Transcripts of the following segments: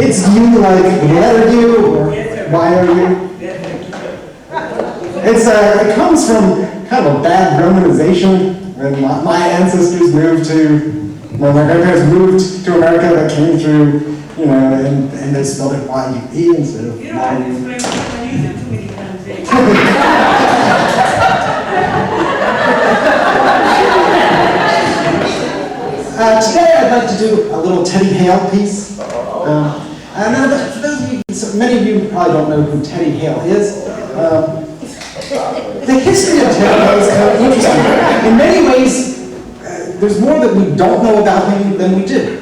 It's you like the letter U or YOU. It comes from kind of a bad Romanization when my ancestors moved to, well, my grandparents moved to America that came through, you know, and they spelled it Y-U-E instead of You don't have to explain what I use it too many times. Today I'd like to do a little Teddy Hale piece. And for those of you, so many of you probably don't know who Teddy Hale is. The history of Teddy Hale is kind of interesting. In many ways, there's more that we don't know about him than we do.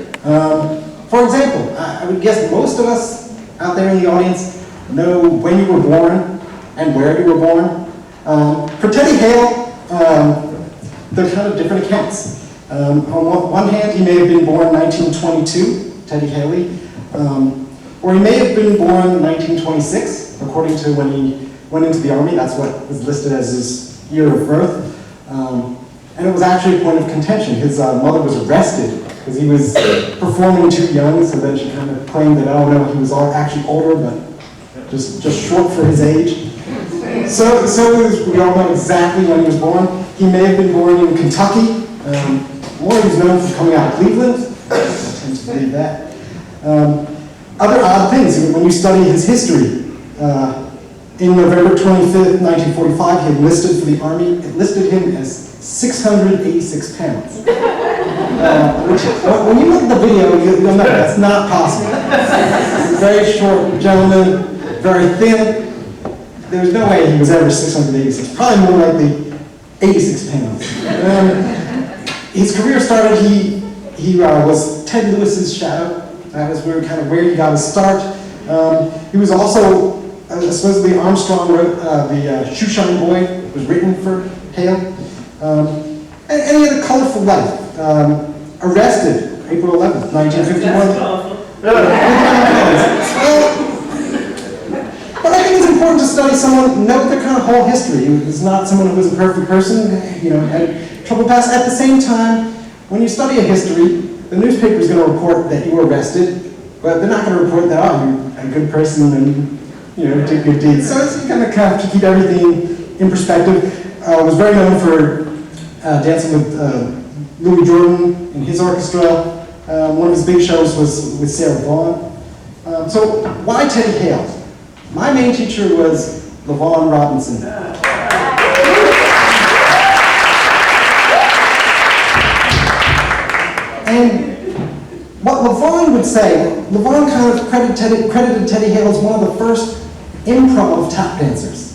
For example, I would guess most of us out there in the audience know when you were born and where you were born. For Teddy Hale, there are kind of different accounts. On one hand, he may have been born 1922, Teddy Haley, or he may have been born 1926, according to when he went into the Army. That's what was listed as his year of birth. And it was actually a point of contention. His mother was arrested because he was performing too young, so then she kind of claimed that, oh no, he was actually older, but just short for his age. So we all know exactly when he was born. He may have been born in Kentucky. More he was known for coming out of Cleveland. I tend to believe that. Other odd things, when you study his history, in November 25th, 1945, he enlisted for the Army. It listed him as 686 pounds. Which, when you look at the video, you'll know that's not possible. He's a very short gentleman, very thin. There's no way he was ever 686, probably more likely 86 pounds. His career started, he was Ted Lewis's shadow. That was where he got his start. He was also, supposedly Armstrong wrote the Shoeshine Boy, was written for Hale. And he had a colorful life. Arrested April 11th, 1951. But I think it's important to study someone, know their kind of whole history. He's not someone who was a perfect person, you know, had trouble past. At the same time, when you study a history, the newspaper is going to report that you were arrested, but they're not going to report that, oh, you're a good person and, you know, did good deeds. So it's kind of to keep everything in perspective. Was very known for dancing with Louis Jordan in his orchestra. One of his big shows was with Sarah Vaughan. So why Teddy Hale? My main teacher was LaVaughn Robinson. And what LaVaughn would say, LaVaughn kind of credited Teddy Hale as one of the first improv tap dancers.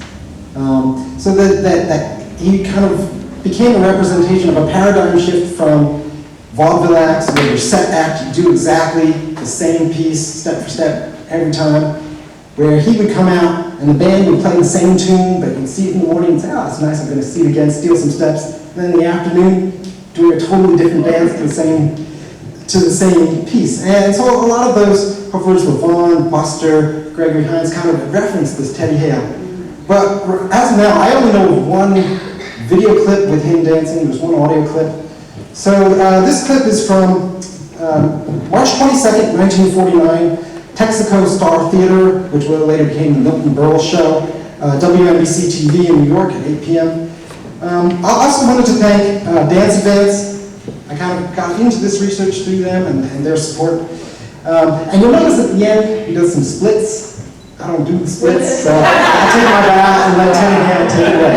So that he kind of became a representation of a paradigm shift from vaudeville acts, where your set act, you do exactly the same piece, step for step, every time, where he would come out and the band would play the same tune, but you'd see it in the morning and say, oh, it's nice, I'm going to see it again, steal some steps. And then in the afternoon, doing a totally different dance to the same piece. And so a lot of those performers, LaVaughn, Buster, Gregory Hines, kind of reference this Teddy Hale. But as of now, I only know one video clip with him dancing. There's one audio clip. So this clip is from March 22nd, 1949, Texaco Star Theater, which later became the Milton Berle Show, WNBC TV in New York at 8 p.m. I also wanted to thank Dance Events. I kind of got into this research through them and their support. And you'll notice at the end, he does some splits. I don't do the splits, so I'll take my bow and let Teddy Hale take it away.